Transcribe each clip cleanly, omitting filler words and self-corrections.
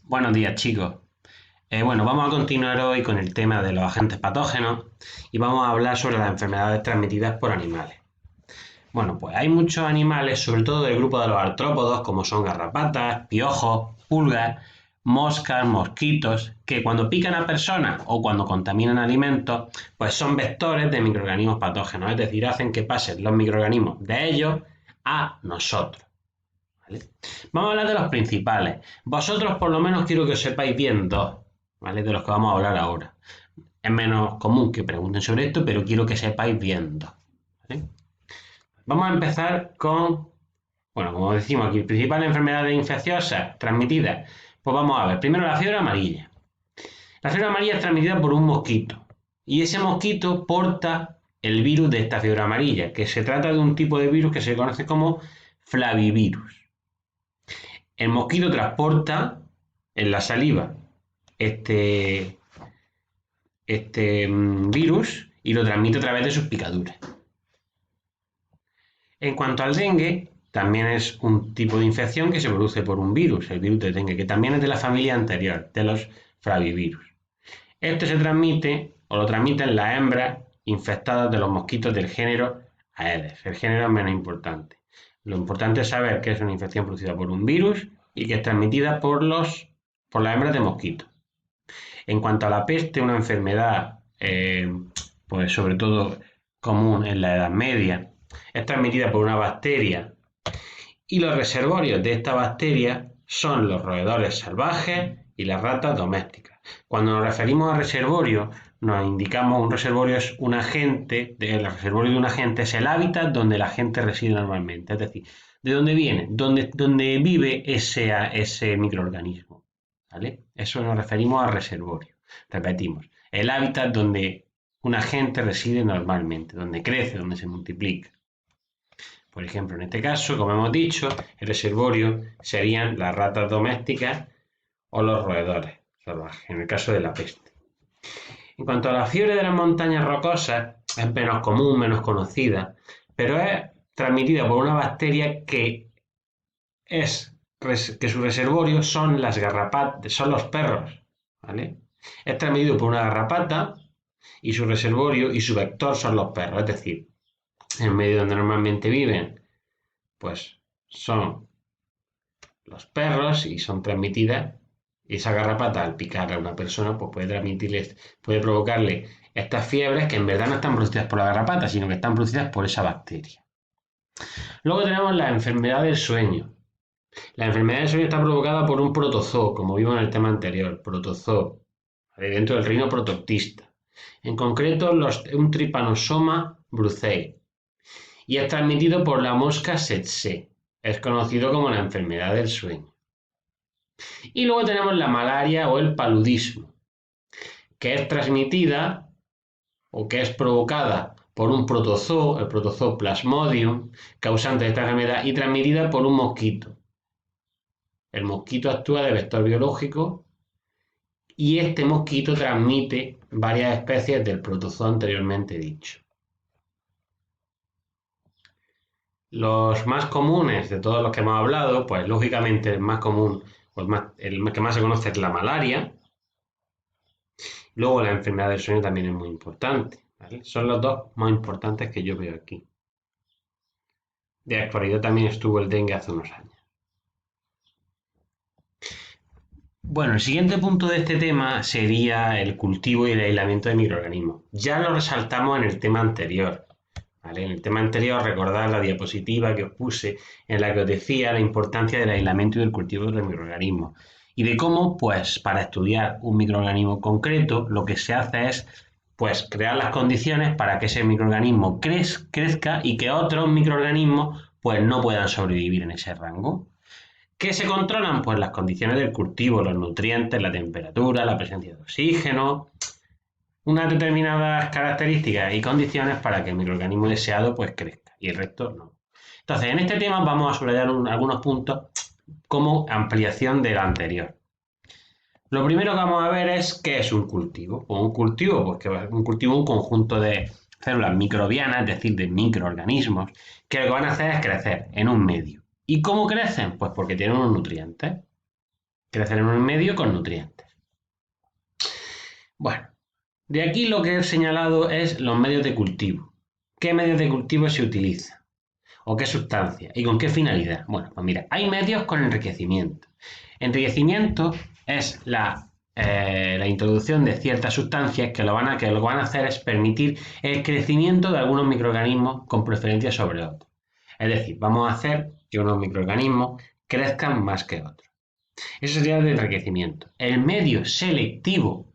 Buenos días, chicos. Vamos a continuar hoy con el tema de los agentes patógenos y vamos a hablar sobre las enfermedades transmitidas por animales. Bueno, pues hay muchos animales, sobre todo del grupo de los artrópodos, como son garrapatas, piojos, pulgas, moscas, mosquitos, que cuando pican a personas o cuando contaminan alimentos, pues son vectores de microorganismos patógenos, es decir, hacen que pasen los microorganismos de ellos a nosotros. ¿Vale? Vamos a hablar de los principales. Vosotros por lo menos quiero que os sepáis bien dos, ¿vale? De los que vamos a hablar ahora. Es menos común que pregunten sobre esto, pero quiero que sepáis bien dos. ¿Vale? Vamos a empezar con, bueno, como decimos aquí, principales enfermedades infecciosas transmitidas. Pues vamos a ver, primero la fiebre amarilla. La fiebre amarilla es transmitida por un mosquito y ese mosquito porta el virus de esta fiebre amarilla, que se trata de un tipo de virus que se conoce como flavivirus. El mosquito transporta en la saliva este, este virus y lo transmite a través de sus picaduras. En cuanto al dengue, también es un tipo de infección que se produce por un virus, el virus de dengue, que también es de la familia anterior, de los flavivirus. Este se transmite o lo transmiten las hembras infectadas de los mosquitos del género Aedes. El género es menos importante. Lo importante es saber que es una infección producida por un virus y que es transmitida por las hembras de mosquitos. En cuanto a la peste, una enfermedad, pues sobre todo común en la Edad Media, es transmitida por una bacteria y los reservorios de esta bacteria son los roedores salvajes y las ratas domésticas. Cuando nos referimos a reservorio, nos indicamos un reservorio es un agente, el reservorio de un agente es el hábitat donde la gente reside normalmente, es decir, de dónde viene, donde vive ese microorganismo. ¿Vale? Eso nos referimos a reservorio. Repetimos, el hábitat donde un agente reside normalmente, donde crece, donde se multiplica. Por ejemplo, en este caso, como hemos dicho, el reservorio serían las ratas domésticas o los roedores salvajes, en el caso de la peste. En cuanto a la fiebre de las montañas rocosas, es menos común, menos conocida, pero es transmitida por una bacteria que su reservorio son las garrapatas, son los perros, ¿vale? Es transmitido por una garrapata y su reservorio y su vector son los perros, es decir, en el medio donde normalmente viven, pues son los perros y son transmitidas. Esa garrapata al picar a una persona pues puede provocarle estas fiebres que en verdad no están producidas por la garrapata, sino que están producidas por esa bacteria. Luego tenemos la enfermedad del sueño. La enfermedad del sueño está provocada por un protozoo, como vimos en el tema anterior, protozoo, ¿vale? Dentro del reino protoctista. En concreto, un Trypanosoma brucei. Y es transmitido por la mosca tsetse. Es conocido como la enfermedad del sueño. Y luego tenemos la malaria o el paludismo, que es transmitida o que es provocada por un protozoo, el protozoo Plasmodium, causante de esta enfermedad, y transmitida por un mosquito. El mosquito actúa de vector biológico y este mosquito transmite varias especies del protozoo anteriormente dicho. Los más comunes de todos los que hemos hablado, pues lógicamente el más común, el que más se conoce es la malaria. Luego la enfermedad del sueño también es muy importante, ¿vale? Son los dos más importantes que yo veo aquí. De actualidad también estuvo el dengue hace unos años. Bueno, el siguiente punto de este tema sería el cultivo y el aislamiento de microorganismos. Ya lo resaltamos en el tema anterior, ¿vale? En el tema anterior, recordad la diapositiva que os puse en la que os decía la importancia del aislamiento y del cultivo de los microorganismos. Y de cómo, pues, para estudiar un microorganismo concreto, lo que se hace es, pues, crear las condiciones para que ese microorganismo crezca y que otros microorganismos, pues, no puedan sobrevivir en ese rango. ¿Qué se controlan? Pues las condiciones del cultivo, los nutrientes, la temperatura, la presencia de oxígeno, unas determinadas características y condiciones para que el microorganismo deseado pues crezca y el resto no. Entonces, en este tema vamos a subrayar algunos puntos como ampliación del anterior. Lo primero que vamos a ver es qué es un cultivo. Pues un cultivo, pues que un cultivo es un conjunto de células microbianas, es decir, de microorganismos, que lo que van a hacer es crecer en un medio. ¿Y cómo crecen? Pues porque tienen unos nutrientes. Crecen en un medio con nutrientes. Bueno, de aquí lo que he señalado es los medios de cultivo. ¿Qué medios de cultivo se utilizan? ¿O qué sustancias? ¿Y con qué finalidad? Bueno, pues mira, hay medios con enriquecimiento. Enriquecimiento es la introducción de ciertas sustancias que lo que van a hacer es permitir el crecimiento de algunos microorganismos con preferencia sobre otros. Es decir, vamos a hacer que unos microorganismos crezcan más que otros. Eso sería el enriquecimiento. El medio selectivo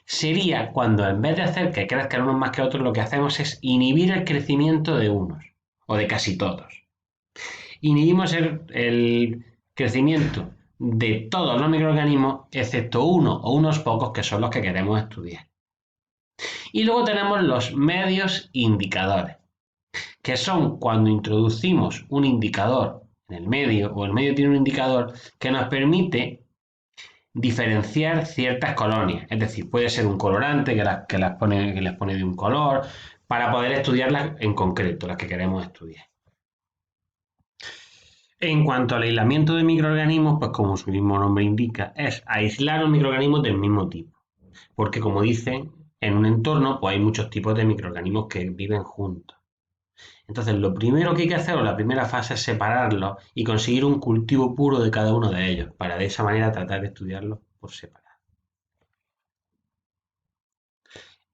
sería cuando en vez de hacer que crezcan unos más que otros, lo que hacemos es inhibir el crecimiento de unos o de casi todos. Inhibimos el crecimiento de todos los microorganismos, excepto uno o unos pocos que son los que queremos estudiar. Y luego tenemos los medios indicadores, que son cuando introducimos un indicador en el medio o el medio tiene un indicador que nos permite diferenciar ciertas colonias. Es decir, puede ser un colorante que les pone de un color para poder estudiarlas en concreto, las que queremos estudiar. En cuanto al aislamiento de microorganismos, pues como su mismo nombre indica, es aislar los microorganismos del mismo tipo. Porque como dicen, en un entorno pues hay muchos tipos de microorganismos que viven juntos. Entonces, lo primero que hay que hacer, o la primera fase, es separarlos y conseguir un cultivo puro de cada uno de ellos, para de esa manera tratar de estudiarlos por separado.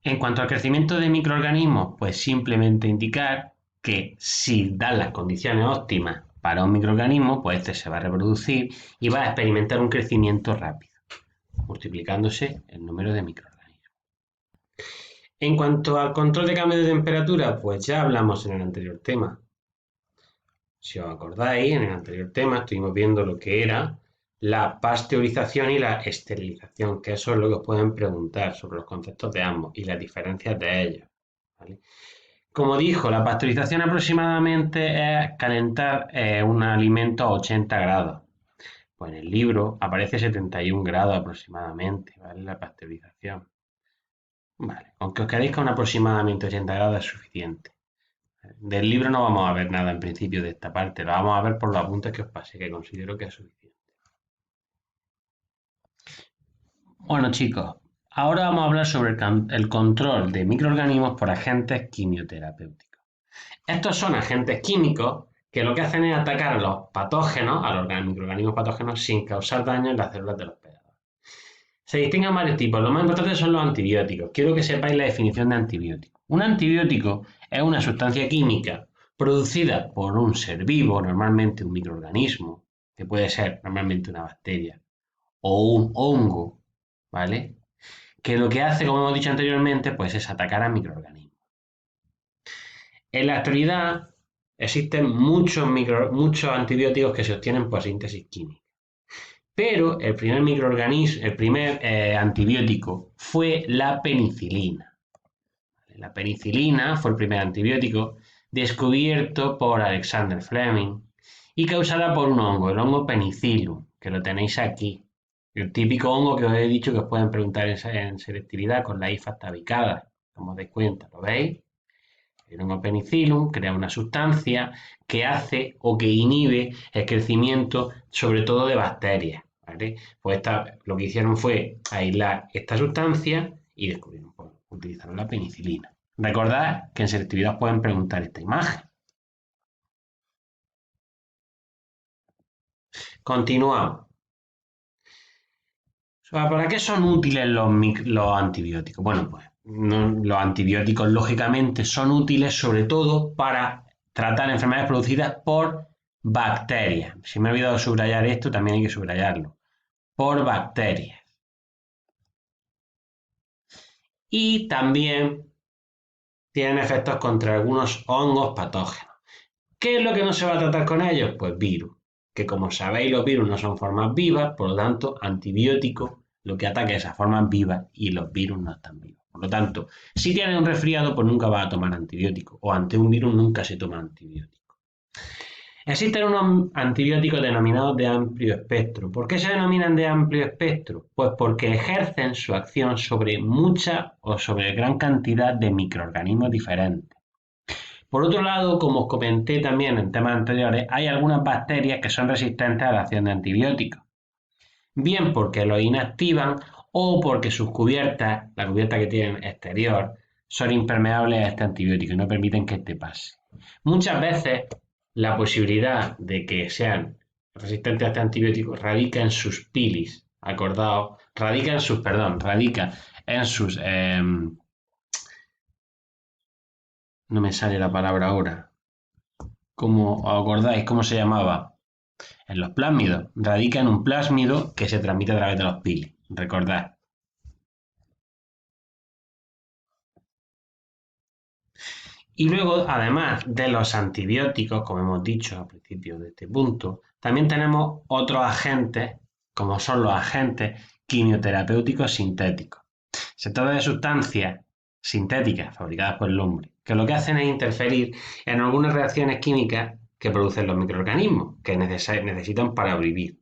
En cuanto al crecimiento de microorganismos, pues simplemente indicar que si dan las condiciones óptimas para un microorganismo, pues este se va a reproducir y va a experimentar un crecimiento rápido, multiplicándose el número de microorganismos. En cuanto al control de cambio de temperatura, pues ya hablamos en el anterior tema. Si os acordáis, en el anterior tema estuvimos viendo lo que era la pasteurización y la esterilización, que eso es lo que os pueden preguntar sobre los conceptos de ambos y las diferencias de ellos, ¿vale? Como dijo, la pasteurización aproximadamente es calentar un alimento a 80 grados. Pues en el libro aparece 71 grados aproximadamente, ¿vale? La pasteurización. Vale, aunque os quedéis con aproximadamente 80 grados es suficiente. Del libro no vamos a ver nada en principio de esta parte, lo vamos a ver por los apuntes que os pasé, que considero que es suficiente. Bueno chicos, ahora vamos a hablar sobre el control de microorganismos por agentes quimioterapéuticos. Estos son agentes químicos que lo que hacen es atacar a los patógenos, a los microorganismos patógenos, sin causar daño en las células de los hospedadores. Se distinguen varios tipos, los más importantes son los antibióticos. Quiero que sepáis la definición de antibiótico. Un antibiótico es una sustancia química producida por un ser vivo, normalmente un microorganismo, que puede ser normalmente una bacteria o un hongo, ¿vale? Que lo que hace, como hemos dicho anteriormente, pues es atacar a microorganismos. En la actualidad existen muchos antibióticos que se obtienen por síntesis química. Pero el primer antibiótico fue la penicilina. La penicilina fue el primer antibiótico descubierto por Alexander Fleming y causada por un hongo, el hongo penicillium, que lo tenéis aquí. El típico hongo que os he dicho que os pueden preguntar en selectividad con la hifas tabicadas, como os dais cuenta, ¿lo veis? El hongo penicillium crea una sustancia que hace o que inhibe el crecimiento sobre todo de bacterias, ¿vale? Pues lo que hicieron fue aislar esta sustancia y descubrieron, pues, utilizaron la penicilina. Recordad que en selectividad os pueden preguntar esta imagen. Continuamos. ¿Para qué son útiles los antibióticos? Bueno, pues los antibióticos lógicamente son útiles sobre todo para tratar enfermedades producidas por bacterias. Si me he olvidado subrayar esto, también hay que subrayarlo. Por bacterias. Y también tienen efectos contra algunos hongos patógenos. ¿Qué es lo que no se va a tratar con ellos? Pues virus. Que como sabéis, los virus no son formas vivas, por lo tanto, antibiótico lo que ataca es a formas vivas y los virus no están vivos. Por lo tanto, si tienes un resfriado, pues nunca vas a tomar antibiótico. O ante un virus nunca se toma antibiótico. Existen unos antibióticos denominados de amplio espectro. ¿Por qué se denominan de amplio espectro? Pues porque ejercen su acción sobre mucha o sobre gran cantidad de microorganismos diferentes. Por otro lado, como os comenté también en temas anteriores, hay algunas bacterias que son resistentes a la acción de antibióticos. bien porque los inactivan o porque sus cubiertas, la cubierta que tienen exterior, son impermeables a este antibiótico y no permiten que este pase. Muchas veces la posibilidad de que sean resistentes a este antibiótico radica en sus pilis, acordaos, radica en sus, no me sale la palabra ahora, ¿cómo os acordáis cómo se llamaba? En los plásmidos, radica en un plásmido que se transmite a través de los pilis, recordad. Y luego, además de los antibióticos, como hemos dicho al principio de este punto, también tenemos otros agentes, como son los agentes quimioterapéuticos sintéticos. Se trata de sustancias sintéticas fabricadas por el hombre, que lo que hacen es interferir en algunas reacciones químicas que producen los microorganismos que necesitan para vivir.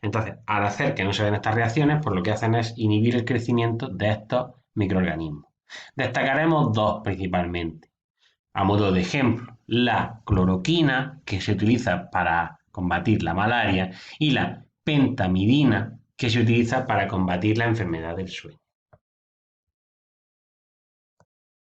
Entonces, al hacer que no se den estas reacciones, pues lo que hacen es inhibir el crecimiento de estos microorganismos. Destacaremos dos principalmente. A modo de ejemplo, la cloroquina, que se utiliza para combatir la malaria, y la pentamidina, que se utiliza para combatir la enfermedad del sueño.